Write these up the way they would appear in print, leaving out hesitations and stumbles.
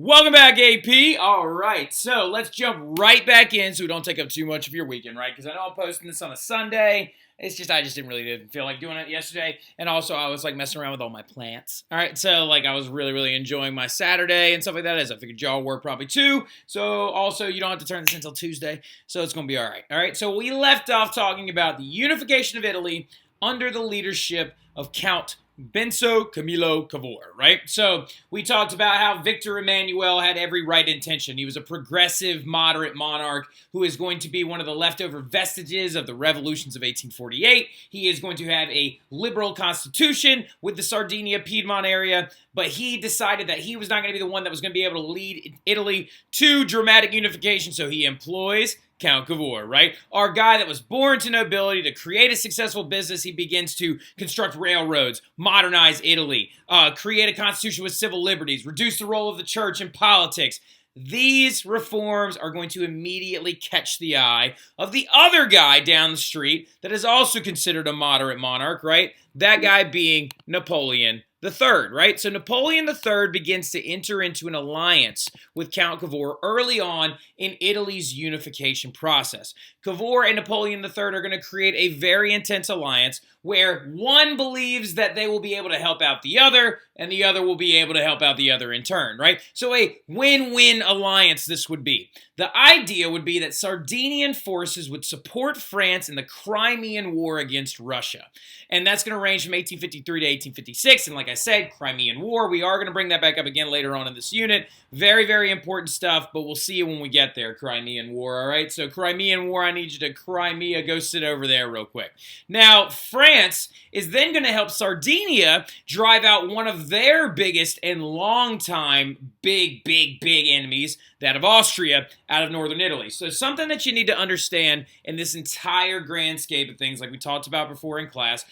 Welcome back, AP. All right, so let's jump right back in so we don't take up too much of your weekend, right? Because I know I'm posting this on a Sunday. I just didn't feel like doing it yesterday. And also, I was like messing around with all my plants. All right, so like I was really enjoying my Saturday and stuff like that. As I figured y'all were probably too. So also, you don't have to turn this until Tuesday. So it's going to be all right. All right, so we left off talking about the unification of Italy under the leadership of Count Benso Camillo Cavour, right? So we talked about how Victor Emmanuel had every right intention. He was a progressive, moderate monarch who is going to be one of the leftover vestiges of the revolutions of 1848. He is going to have a liberal constitution with the Sardinia-Piedmont area, but he decided that he was not going to be the one that was going to be able to lead Italy to dramatic unification, so he employs Count Cavour, right? Our guy that was born to nobility, to create a successful business. He begins to construct railroads, modernize Italy, create a constitution with civil liberties, reduce the role of the church in politics. These reforms are going to immediately catch the eye of the other guy down the street that is also considered a moderate monarch, right? That guy being Napoleon III, right? So Napoleon III begins to enter into an alliance with Count Cavour early on in Italy's unification process. Cavour and Napoleon III are going to create a very intense alliance where one believes that they will be able to help out the other, and the other will be able to help out the other in turn, right? So a win-win alliance this would be. The idea would be that Sardinian forces would support France in the Crimean War against Russia. And that's going to range from 1853 to 1856. And like I said, Crimean War, we are going to bring that back up again later on in this unit. Very important stuff, but we'll see it when we get there, Crimean War, all right? So Crimean War, I need you to Crimea, go sit over there real quick. Now, France is then going to help Sardinia drive out one of their biggest and long-time big enemies, that of Austria, out of northern Italy. So something that you need to understand in this entire grand scape of things, like we talked about before in class,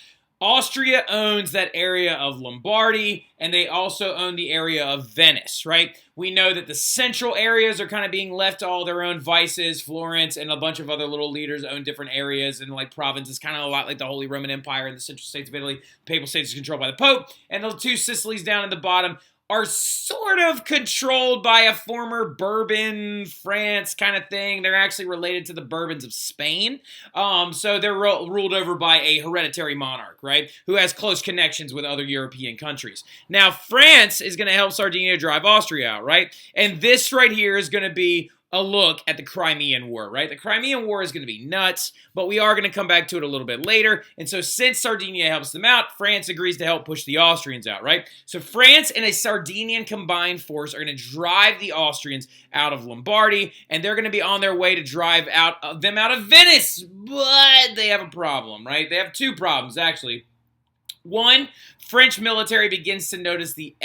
Austria owns that area of Lombardy, and they also own the area of Venice, right? We know that the central areas are kind of being left to all their own vices. Florence and a bunch of other little leaders own different areas, and like provinces, kind of a lot like the Holy Roman Empire and the Central States of Italy. The Papal States is controlled by the Pope, and the two Sicilies down at the bottom are sort of controlled by a former Bourbon France kind of thing. They're actually related to the Bourbons of Spain. So they're ruled over by a hereditary monarch, right, who has close connections with other European countries. Now, France is going to help Sardinia drive Austria out, right? And this right here is going to be a look at the Crimean War, right? The Crimean War is going to be nuts, but we are going to come back to it a little bit later. And so since Sardinia helps them out, France agrees to help push the Austrians out, right? So France and a Sardinian combined force are going to drive the Austrians out of Lombardy, and they're going to be on their way to drive them out of Venice. But they have a problem, right? They have two problems, actually. One, French military begins to notice the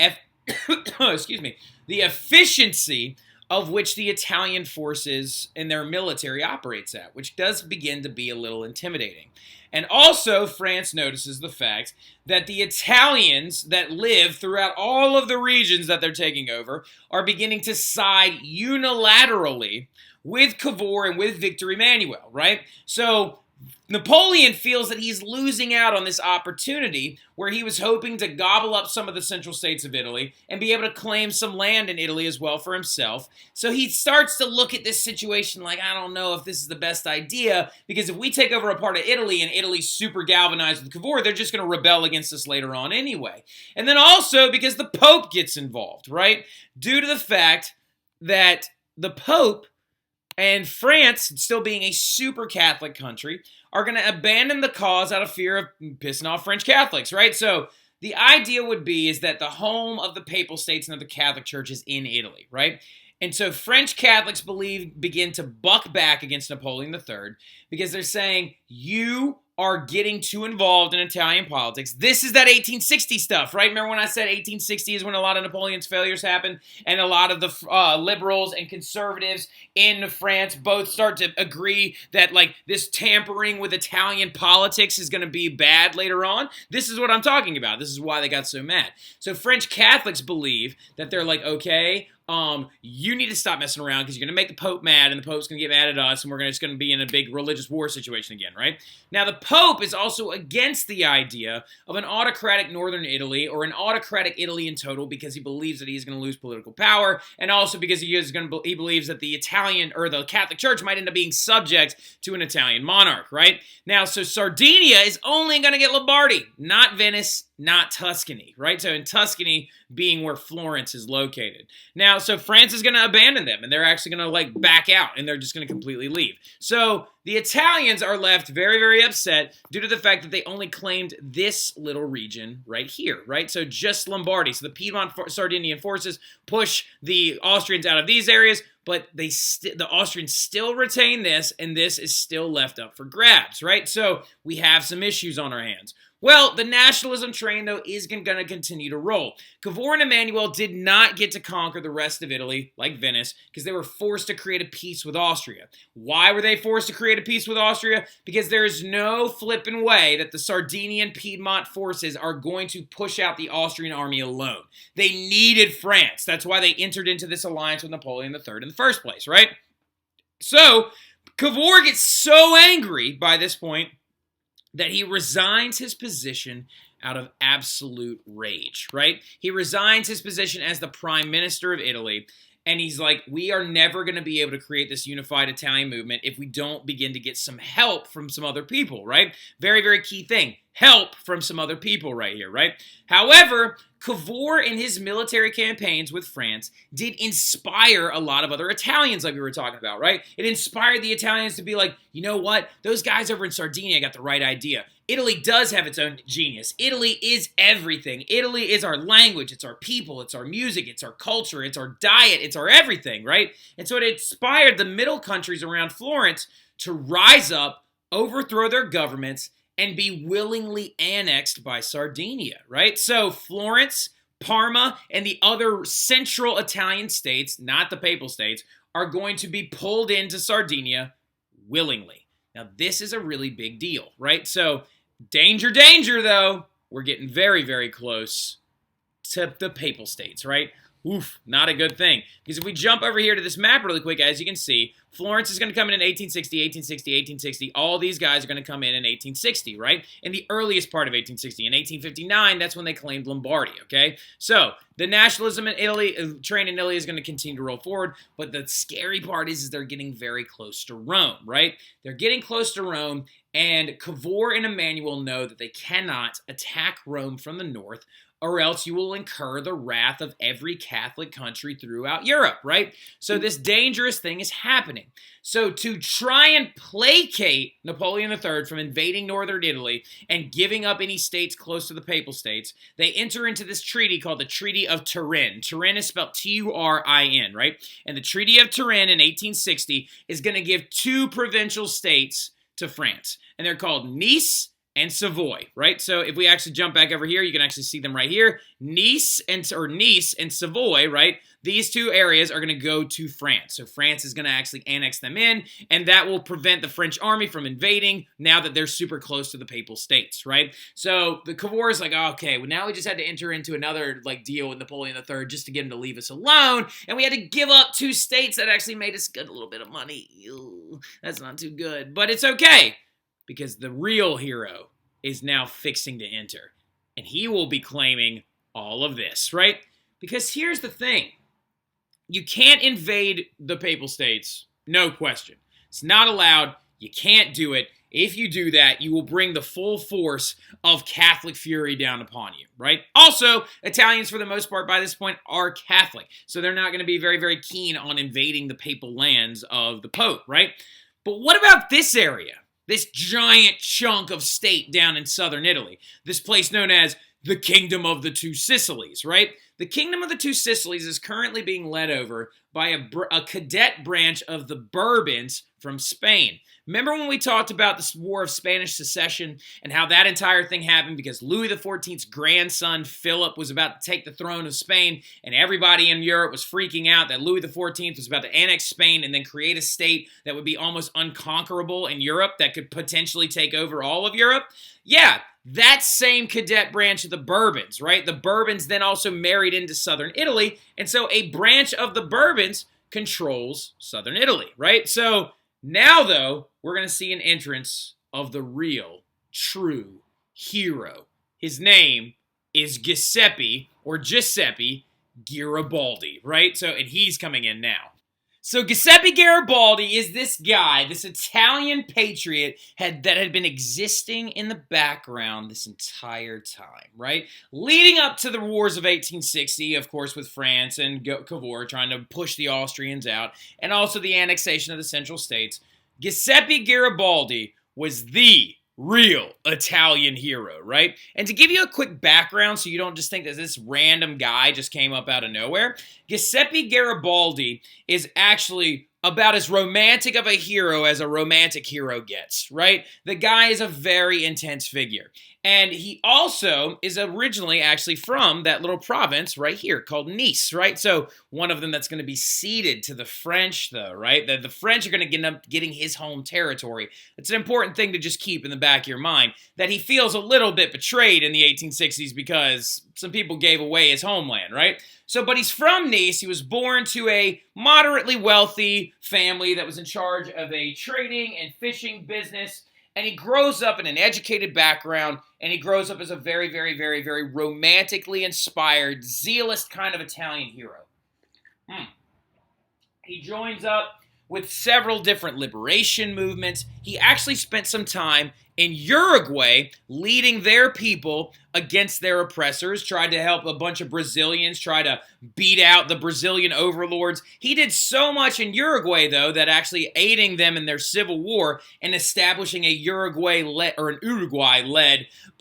efficiency of which the Italian forces and their military operates at, which does begin to be a little intimidating. And also, France notices the fact that the Italians that live throughout all of the regions that they're taking over are beginning to side unilaterally with Cavour and with Victor Emmanuel, right? So Napoleon feels that he's losing out on this opportunity where he was hoping to gobble up some of the central states of Italy and be able to claim some land in Italy as well for himself. So he starts to look at this situation like, I don't know if this is the best idea, because if we take over a part of Italy and Italy's super galvanized with Cavour, they're just going to rebel against us later on anyway. And then also because the Pope gets involved, right? Due to the fact that the Pope and France, still being a super Catholic country, are going to abandon the cause out of fear of pissing off French Catholics, right? So the idea would be is that the home of the Papal States and of the Catholic Church is in Italy, right? And so French Catholics begin to buck back against Napoleon III because they're saying, you are getting too involved in Italian politics. This is that 1860 stuff, right? Remember when I said 1860 is when a lot of Napoleon's failures happened, and a lot of the liberals and conservatives in France both start to agree that like this tampering with Italian politics is going to be bad later on? This is what I'm talking about. This is why they got so mad. So French Catholics believe that they're like, okay, You need to stop messing around because you're going to make the Pope mad, and the Pope's going to get mad at us, and we're just going to be in a big religious war situation again, right? Now, the Pope is also against the idea of an autocratic northern Italy or an autocratic Italy in total because he believes that he's going to lose political power, and also because he believes that the Italian or the Catholic Church might end up being subject to an Italian monarch, right? Now, so Sardinia is only going to get Lombardy, not Venice, not Tuscany, right? So in Tuscany being where Florence is located. Now, so France is going to abandon them, and they're actually going to back out, and they're just going to completely leave. So the Italians are left very, very upset due to the fact that they only claimed this little region right here, right? So just Lombardy. So the Piedmont Sardinian forces push the Austrians out of these areas, but the Austrians still retain this, and this is still left up for grabs, right? So we have some issues on our hands. Well, the nationalism train, though, is going to continue to roll. Cavour and Emmanuel did not get to conquer the rest of Italy, like Venice, because they were forced to create a peace with Austria. Why were they forced to create a peace with Austria? Because there is no flipping way that the Sardinian Piedmont forces are going to push out the Austrian army alone. They needed France. That's why they entered into this alliance with Napoleon III in the first place, right? So, Cavour gets so angry by this point that he resigns his position out of absolute rage, right? He resigns his position as the prime minister of Italy, and he's like, we are never going to be able to create this unified Italian movement if we don't begin to get some help from some other people, right? Very, very key thing. Help from some other people right here, right? However, Cavour in his military campaigns with France did inspire a lot of other Italians like we were talking about, right? It inspired the Italians to be like, you know what? Those guys over in Sardinia got the right idea. Italy does have its own genius. Italy is everything. Italy is our language. It's our people. It's our music. It's our culture. It's our diet. It's our everything, right? And so it inspired the middle countries around Florence to rise up, overthrow their governments, and be willingly annexed by Sardinia, right? So Florence, Parma, and the other central Italian states, not the Papal States, are going to be pulled into Sardinia willingly. Now, this is a really big deal, right? So, danger, danger, though. We're getting very, very close to the Papal States, right? Oof, not a good thing. Because if we jump over here to this map really quick, as you can see, Florence is going to come in 1860, 1860, 1860. All these guys are going to come in 1860, right? In the earliest part of 1860. In 1859, that's when they claimed Lombardy, okay? So, the nationalism in Italy, train in Italy is going to continue to roll forward, but the scary part is they're getting very close to Rome, right? They're getting close to Rome, and Cavour and Emmanuel know that they cannot attack Rome from the north, or else you will incur the wrath of every Catholic country throughout Europe, right? So this dangerous thing is happening. So to try and placate Napoleon III from invading northern Italy and giving up any states close to the Papal States, they enter into this treaty called the Treaty of Turin. Turin is spelled Turin, right? And the Treaty of Turin in 1860 is going to give two provincial states to France, and they're called Nice and Savoy, right? So if we actually jump back over here, you can actually see them right here. Nice and Savoy, right? These two areas are going to go to France. So France is going to actually annex them in, and that will prevent the French army from invading now that they're super close to the Papal States, right? So the Cavour is like, oh, okay, well, now we just had to enter into another deal with Napoleon III just to get him to leave us alone, and we had to give up two states that actually made us get a little bit of money. Ew, that's not too good, but it's okay, because the real hero is now fixing to enter. And he will be claiming all of this, right? Because here's the thing. You can't invade the Papal States, no question. It's not allowed. You can't do it. If you do that, you will bring the full force of Catholic fury down upon you, right? Also, Italians, for the most part, by this point, are Catholic. So they're not going to be very, very keen on invading the papal lands of the Pope, right? But what about this area? This giant chunk of state down in southern Italy. This place known as the Kingdom of the Two Sicilies, right? The Kingdom of the Two Sicilies is currently being led over by a cadet branch of the Bourbons from Spain. Remember when we talked about this War of Spanish Succession and how that entire thing happened because Louis XIV's grandson, Philip, was about to take the throne of Spain, and everybody in Europe was freaking out that Louis XIV was about to annex Spain and then create a state that would be almost unconquerable in Europe that could potentially take over all of Europe? Yeah, that same cadet branch of the Bourbons, right? The Bourbons then also married into southern Italy, and so a branch of the Bourbons controls southern Italy, right? So now, though, we're going to see an entrance of the real, true hero. His name is Giuseppe Garibaldi, right? So, and he's coming in now. So Giuseppe Garibaldi is this guy, this Italian patriot that had been existing in the background this entire time, right? Leading up to the wars of 1860, of course, with France and Cavour trying to push the Austrians out, and also the annexation of the Central States, Giuseppe Garibaldi was the real Italian hero, right? And to give you a quick background so you don't just think that this random guy just came up out of nowhere, Giuseppe Garibaldi is actually about as romantic of a hero as a romantic hero gets, right? The guy is a very intense figure. And he also is originally actually from that little province right here called Nice, right? So one of them that's going to be ceded to the French, though, right? The French are going to end up getting his home territory. It's an important thing to just keep in the back of your mind, that he feels a little bit betrayed in the 1860s because some people gave away his homeland, right? So, but he's from Nice. He was born to a moderately wealthy family that was in charge of a trading and fishing business. And he grows up in an educated background, and he grows up as a very, very, very, very romantically inspired, zealous kind of Italian hero. He joins up with several different liberation movements. He actually spent some time in Uruguay leading their people against their oppressors, tried to help a bunch of Brazilians try to beat out the Brazilian overlords. He did so much in Uruguay, though, that actually aiding them in their civil war and establishing a Uruguay-led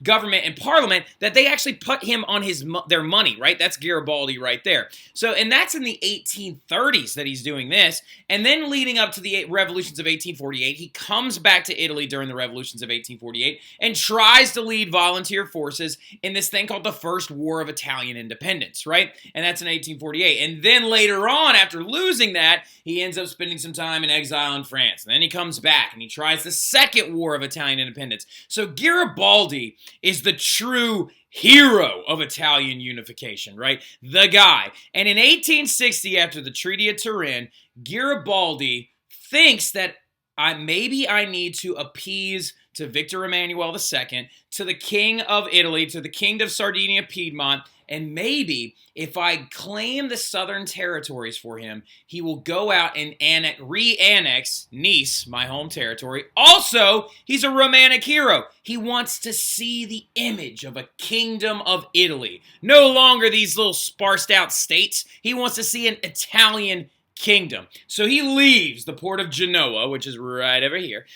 government and parliament that they actually put him on their money, right? That's Garibaldi right there. So, and that's in the 1830s that he's doing this. And then leading up to the revolutions of 1848, he comes back to Italy during the revolutions of 1848 and tries to lead volunteer forces in this thing called the First War of Italian Independence, right? And that's in 1848. And then later on, after losing that, he ends up spending some time in exile in France. And then he comes back and he tries the Second War of Italian Independence. So Garibaldi is the true hero of Italian unification, right? The guy. And in 1860, after the Treaty of Turin, Garibaldi thinks that maybe I need to appease to Victor Emmanuel II, to the King of Italy, to the King of Sardinia, Piedmont, and maybe if I claim the southern territories for him, he will go out and re-annex Nice, my home territory. Also, he's a romantic hero. He wants to see the image of a kingdom of Italy. No longer these little sparsed out states. He wants to see an Italian kingdom. So he leaves the port of Genoa, which is right over here.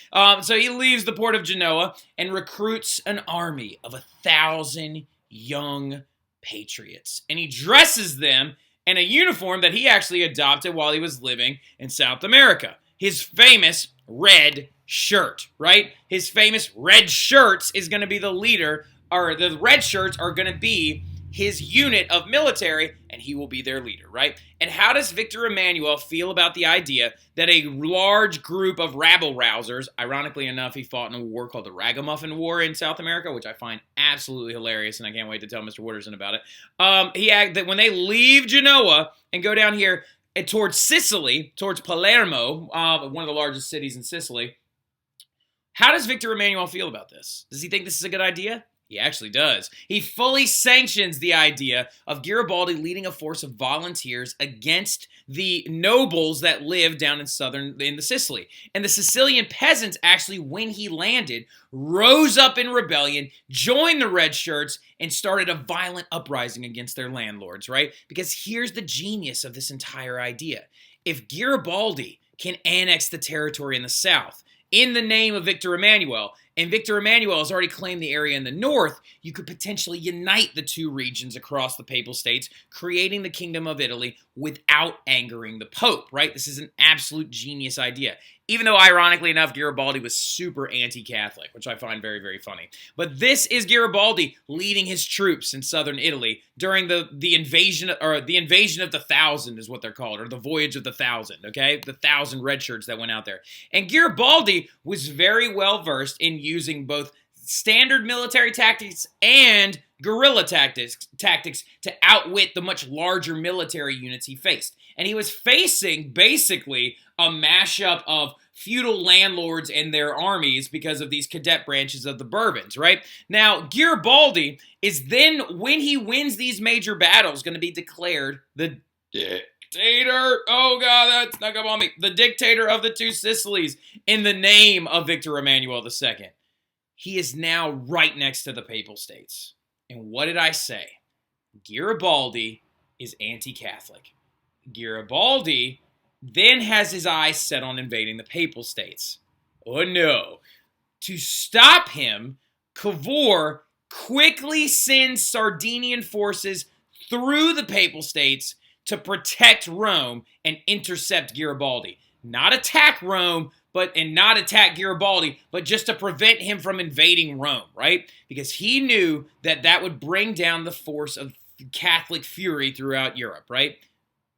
So he leaves the port of Genoa and recruits an army of 1,000 young patriots. And he dresses them in a uniform that he actually adopted while he was living in South America. His famous red shirt, right? His famous red shirts is going to be the leader, or the red shirts are going to be his unit of military, and he will be their leader, right? And how does Victor Emmanuel feel about the idea that a large group of rabble-rousers, ironically enough, he fought in a war called the Ragamuffin War in South America, which I find absolutely hilarious, and I can't wait to tell Mr. Wooderson about it. That when they leave Genoa and go down here and towards Sicily, towards Palermo, one of the largest cities in Sicily, how does Victor Emmanuel feel about this? Does he think this is a good idea? He actually does. He fully sanctions the idea of Garibaldi leading a force of volunteers against the nobles that lived down in the Sicily. And the Sicilian peasants actually, when he landed, rose up in rebellion, joined the red shirts, and started a violent uprising against their landlords, right? Because here's the genius of this entire idea. If Garibaldi can annex the territory in the south in the name of Victor Emmanuel, and Victor Emmanuel has already claimed the area in the north, you could potentially unite the two regions across the Papal States, creating the Kingdom of Italy without angering the Pope, right? This is an absolute genius idea. Even though, ironically enough, Garibaldi was super anti-Catholic, which I find very, very funny. But this is Garibaldi leading his troops in southern Italy during the invasion, or the invasion of the Thousand is what they're called, or the Voyage of the Thousand, okay? The 1,000 red shirts that went out there. And Garibaldi was very well versed in using both standard military tactics and guerrilla tactics to outwit the much larger military units he faced. And he was facing basically a mashup of feudal landlords and their armies because of these cadet branches of the Bourbons, right? Now, Garibaldi is then, when he wins these major battles, going to be declared the dictator. Oh, God, that snuck up on me. The dictator of the two Sicilies in the name of Victor Emmanuel II. He is now right next to the Papal States. And what did I say? Garibaldi is anti-Catholic. Garibaldi then has his eyes set on invading the Papal States. Oh no. To stop him, Cavour quickly sends Sardinian forces through the Papal States to protect Rome and intercept Garibaldi. Not attack Rome, and not attack Garibaldi, but just to prevent him from invading Rome, right? Because he knew that that would bring down the force of Catholic fury throughout Europe, right?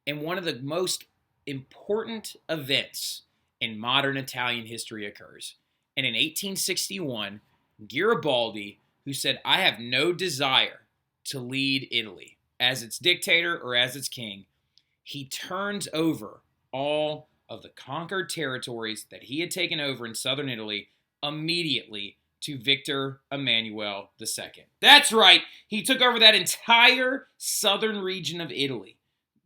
And one of the most important events in modern Italian history occurs. And in 1861, Garibaldi, who said, I have no desire to lead Italy as its dictator or as its king, he turns over all of the conquered territories that he had taken over in southern Italy immediately to Victor Emmanuel II. That's right, he took over that entire southern region of Italy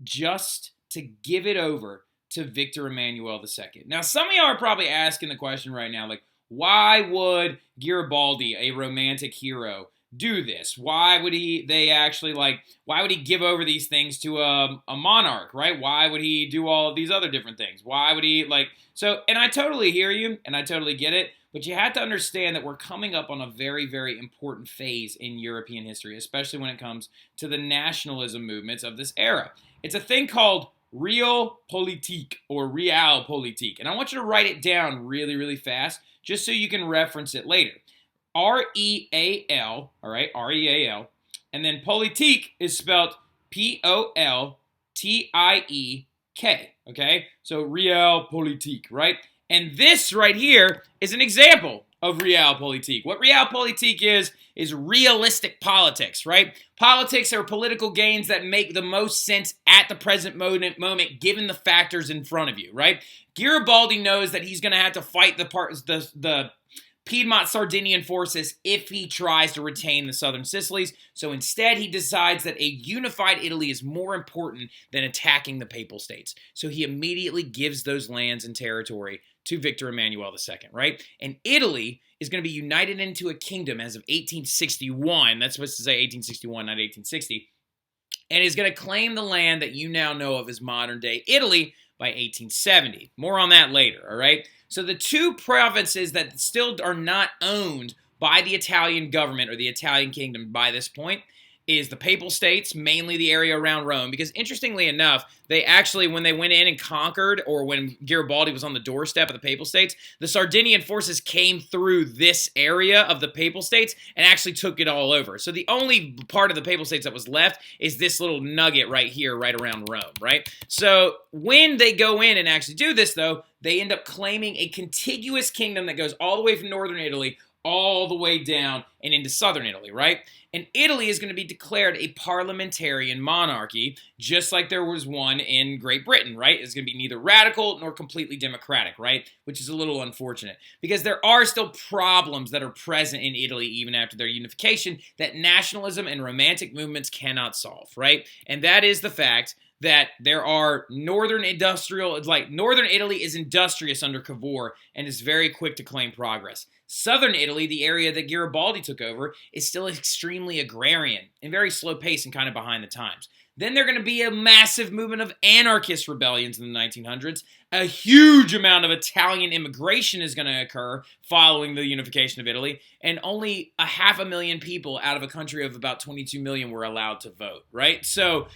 just to give it over to Victor Emmanuel II. Now, some of y'all are probably asking the question right now, like, why would Garibaldi, a romantic hero, do this? Why would he give over these things to a monarch, right? Why would he do all of these other different things? Why would he, and I totally hear you, and I totally get it, but you have to understand that we're coming up on a very, very important phase in European history, especially when it comes to the nationalism movements of this era. It's a thing called Realpolitik or Realpolitik, and I want you to write it down really, really fast, just so you can reference it later. R-E-A-L, all right, R-E-A-L, and then politique is spelled P-O-L-T-I-E-K, okay? So Realpolitik, right? And this right here is an example of Realpolitik. What Realpolitik is realistic politics, right? Politics are political gains that make the most sense at the present moment given the factors in front of you, right? Garibaldi knows that he's going to have to fight the Piedmont Sardinian forces if he tries to retain the southern Sicilies. So instead, he decides that a unified Italy is more important than attacking the Papal States. So he immediately gives those lands and territory to Victor Emmanuel II, right? And Italy is going to be united into a kingdom as of 1861. That's supposed to say 1861, not 1860. And is going to claim the land that you now know of as modern-day Italy by 1870. More on that later, all right? So the two provinces that still are not owned by the Italian government or the Italian kingdom by this point is the Papal States, mainly the area around Rome. Because interestingly enough, they actually, when they went in and conquered, or when Garibaldi was on the doorstep of the Papal States, the Sardinian forces came through this area of the Papal States and actually took it all over. So the only part of the Papal States that was left is this little nugget right here, right around Rome, right? So when they go in and actually do this, though, they end up claiming a contiguous kingdom that goes all the way from northern Italy all the way down and into southern Italy, right? And Italy is going to be declared a parliamentarian monarchy, just like there was one in Great Britain, right? It's going to be neither radical nor completely democratic, right? Which is a little unfortunate, because there are still problems that are present in Italy even after their unification that nationalism and romantic movements cannot solve, right? And that is the fact that there are northern Italy is industrious under Cavour and is very quick to claim progress. Southern Italy, the area that Garibaldi took over, is still extremely agrarian and very slow paced and kind of behind the times. Then there's going to be a massive movement of anarchist rebellions in the 1900s. A huge amount of Italian immigration is going to occur following the unification of Italy, and only 500,000 people out of a country of about 22 million were allowed to vote, right? So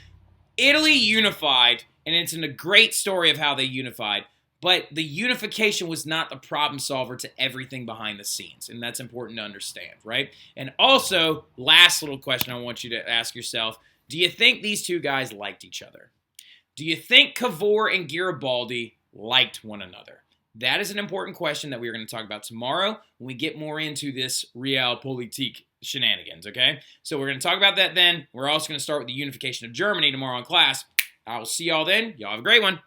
Italy unified, and it's a great story of how they unified, but the unification was not the problem solver to everything behind the scenes, and that's important to understand, right? And also, last little question I want you to ask yourself, do you think these two guys liked each other? Do you think Cavour and Garibaldi liked one another? That is an important question that we're going to talk about tomorrow when we get more into this realpolitik shenanigans, okay? So we're going to talk about that then. We're also going to start with the unification of Germany tomorrow in class. I will see y'all then. Y'all have a great one.